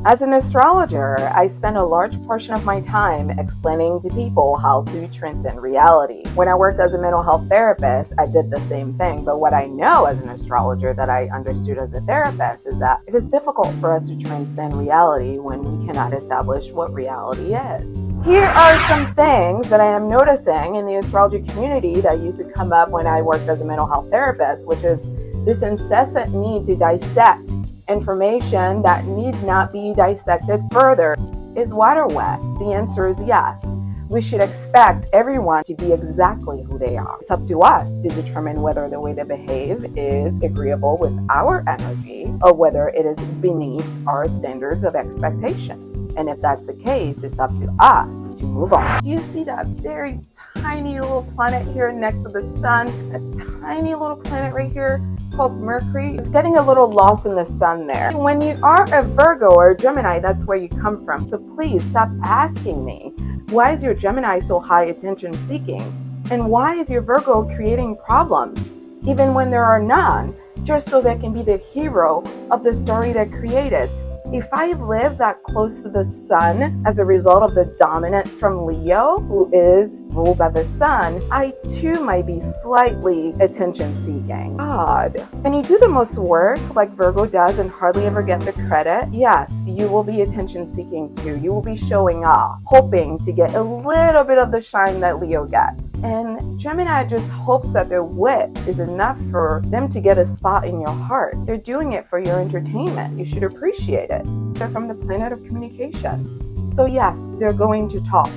As an astrologer, I spend a large portion of my time explaining to people how to transcend reality. When I worked as a mental health therapist, I did the same thing. But what I know as an astrologer that I understood as a therapist is that it is difficult for us to transcend reality when we cannot establish what reality is. Here are some things that I am noticing in the astrology community that used to come up when I worked as a mental health therapist, which is this incessant need to dissect information that need not be dissected further. Is water wet? The answer is yes. We should expect everyone to be exactly who they are. It's up to us to determine whether the way they behave is agreeable with our energy or whether it is beneath our standards of expectations. And if that's the case, it's up to us to move on. Do you see that very tiny little planet here next to the sun? A tiny little planet right here called Mercury. It's getting a little lost in the sun there. When you are a Virgo or a Gemini, that's where you come from. So please stop asking me, why is your Gemini so high attention seeking? And why is your Virgo creating problems, even when there are none, just so they can be the hero of the story they created? If I live that close to the sun as a result of the dominance from Leo, who is ruled by the sun, I too might be slightly attention seeking. Odd. When you do the most work like Virgo does and hardly ever get the credit, yes, you will be attention seeking too. You will be showing off, hoping to get a little bit of the shine that Leo gets. And Gemini just hopes that their wit is enough for them to get a spot in your heart. They're doing it for your entertainment. You should appreciate it. They're from the planet of communication. So yes, they're going to talk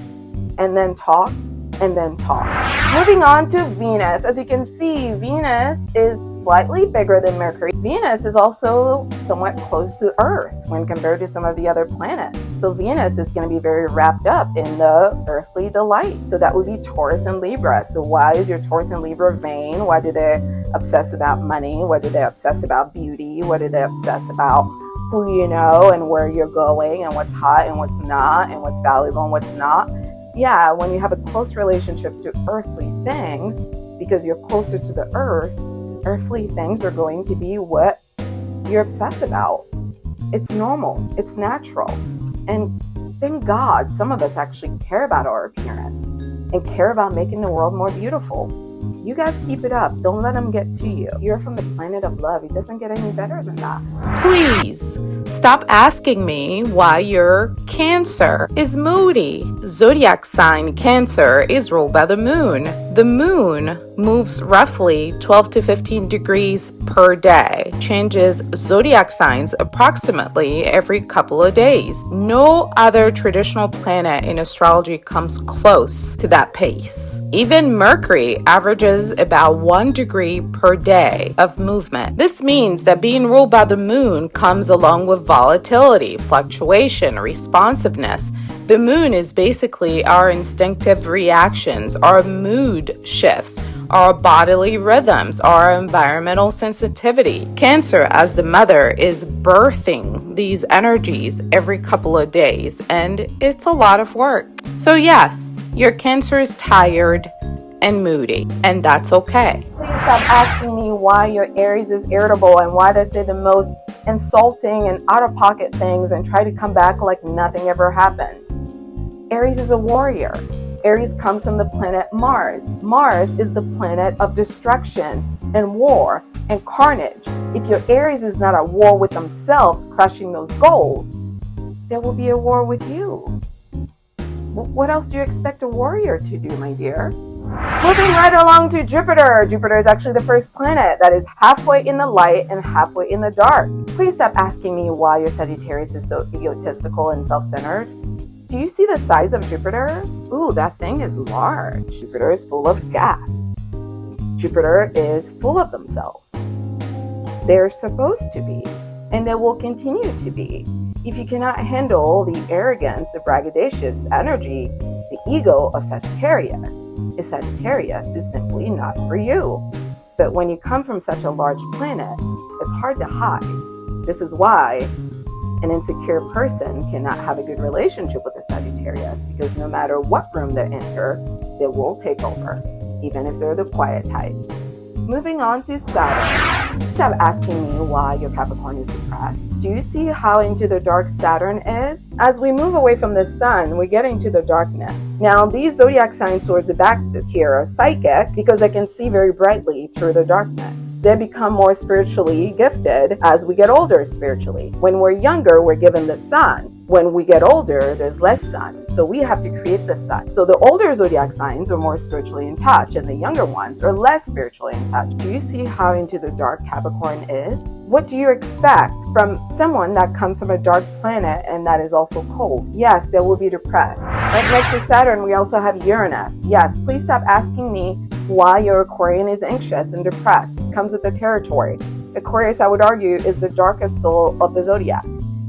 and then talk and then talk. Moving on to Venus. As you can see, Venus is slightly bigger than Mercury. Venus is also somewhat close to Earth when compared to some of the other planets. So Venus is going to be very wrapped up in the earthly delight. So that would be Taurus and Libra. So why is your Taurus and Libra vain? Why do they obsess about money? Why do they obsess about beauty? Why do they obsess about who you know and where you're going and what's hot and what's not and what's valuable and what's not? Yeah, when you have a close relationship to earthly things, because you're closer to the earth, earthly things are going to be what you're obsessed about. It's normal. It's natural. And thank God some of us actually care about our appearance and care about making the world more beautiful. You guys keep it up. Don't let them get to you. You're from the planet of love. It doesn't get any better than that. Please stop asking me why your Cancer is moody. Zodiac sign Cancer is ruled by the moon. The moon moves roughly 12 to 15 degrees per day, changes zodiac signs approximately every couple of days. No other traditional planet in astrology comes close to that pace. Even Mercury averages about 1 degree per day of movement. This means that being ruled by the moon comes along with volatility, fluctuation, responsiveness. The moon is basically our instinctive reactions, our mood shifts, our bodily rhythms, our environmental sensitivity. Cancer, as the mother, is birthing these energies every couple of days, and it's a lot of work. So yes, your Cancer is tired and moody, and that's okay. Please stop asking me why your Aries is irritable and why they say the most insulting and out-of-pocket things and try to come back like nothing ever happened. Aries is a warrior. Aries comes from the planet Mars. Mars is the planet of destruction and war and carnage. If your Aries is not at war with themselves, crushing those goals, there will be a war with you. What else do you expect a warrior to do, my dear? Moving right along to Jupiter. Jupiter is actually the first planet that is halfway in the light and halfway in the dark. Please stop asking me why your Sagittarius is so egotistical and self-centered. Do you see the size of Jupiter? Ooh, that thing is large. Jupiter is full of gas. Jupiter is full of themselves. They're supposed to be, and they will continue to be. If you cannot handle the arrogance, the braggadocious energy, the ego of Sagittarius is simply not for you. But when you come from such a large planet, it's hard to hide. This is why an insecure person cannot have a good relationship with a Sagittarius, because no matter what room they enter, they will take over, even if they're the quiet types. Moving on to Saturn. Stop asking me why your Capricorn is depressed. Do you see how into the dark Saturn is? As we move away from the sun, we get into the darkness. Now, these zodiac signs towards the back here are psychic because they can see very brightly through the darkness. They become more spiritually gifted as we get older spiritually. When we're younger, we're given the sun. When we get older, there's less sun. So we have to create the sun. So the older zodiac signs are more spiritually in touch, and the younger ones are less spiritually in touch. Do you see how into the dark Capricorn is? What do you expect from someone that comes from a dark planet and that is also cold? Yes, they will be depressed. Right next to Saturn, we also have Uranus. Yes, please stop asking me why your Aquarian is anxious and depressed. It comes with the territory. Aquarius, I would argue, is the darkest soul of the zodiac,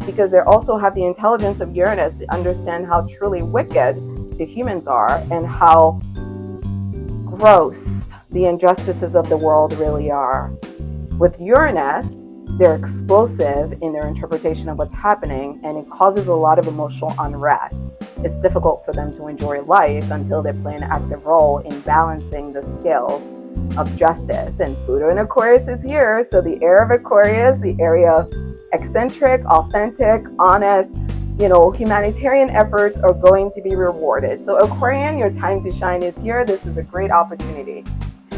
because they also have the intelligence of Uranus to understand how truly wicked the humans are and how gross the injustices of the world really are. With Uranus, they're explosive in their interpretation of what's happening, and it causes a lot of emotional unrest. It's difficult for them to enjoy life until they play an active role in balancing the scales of justice. And Pluto in Aquarius is here, so the air of Aquarius, the area of eccentric, authentic, honest, humanitarian efforts are going to be rewarded. So Aquarian, your time to shine is here. This is a great opportunity.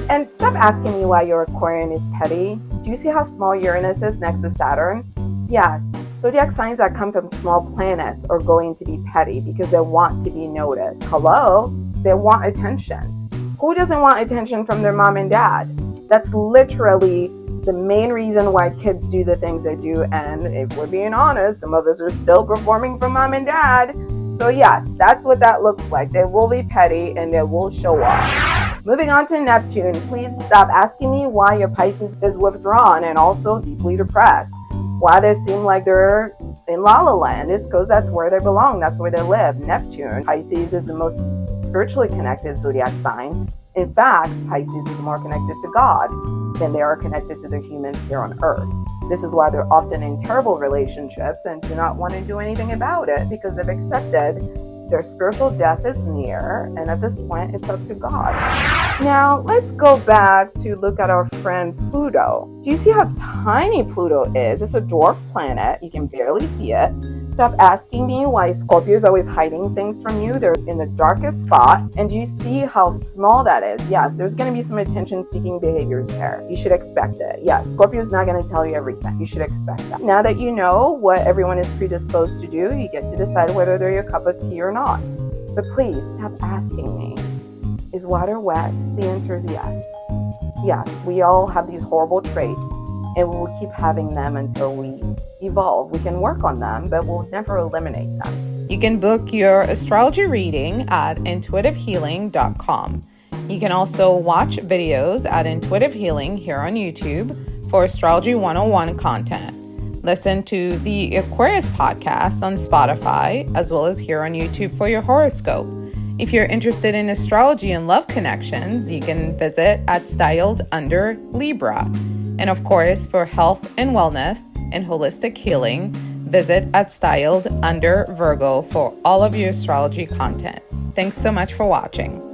And stop asking me why your Aquarian is petty. Do you see how small Uranus is next to Saturn? Yes, zodiac signs that come from small planets are going to be petty because they want to be noticed. Hello? They want attention. Who doesn't want attention from their mom and dad? That's literally the main reason why kids do the things they do. And if we're being honest, some of us are still performing for mom and dad. So yes, that's what that looks like. They will be petty and they will show off. Moving on to Neptune, please stop asking me why your Pisces is withdrawn and also deeply depressed. Why they seem like they're in La La Land is because that's where they belong. That's where they live. Neptune, Pisces, is the most spiritually connected zodiac sign. In fact, Pisces is more connected to God than they are connected to the humans here on Earth. This is why they're often in terrible relationships and do not want to do anything about it because they've accepted their spiritual death is near, and at this point, it's up to God. Now, let's go back to look at our friend Pluto. Do you see how tiny Pluto is? It's a dwarf planet. You can barely see it. Stop asking me why Scorpio is always hiding things from you. They're in the darkest spot. And do you see how small that is? Yes, there's going to be some attention-seeking behaviors there. You should expect it. Yes, Scorpio is not going to tell you everything. You should expect that. Now that you know what everyone is predisposed to do, you get to decide whether they're your cup of tea or not. But please stop asking me, is water wet? The answer is yes. Yes, we all have these horrible traits, and we will keep having them until we evolve. We can work on them, but we'll never eliminate them. You can book your astrology reading at intuitivehealing.com. You can also watch videos at Intuitive Healing here on YouTube for Astrology 101 content. Listen to the Aquarius podcast on Spotify, as well as here on YouTube for your horoscope. If you're interested in astrology and love connections, you can visit at Styled Under Libra. And of course, for health and wellness and holistic healing, visit at Styled Under Virgo for all of your astrology content. Thanks so much for watching.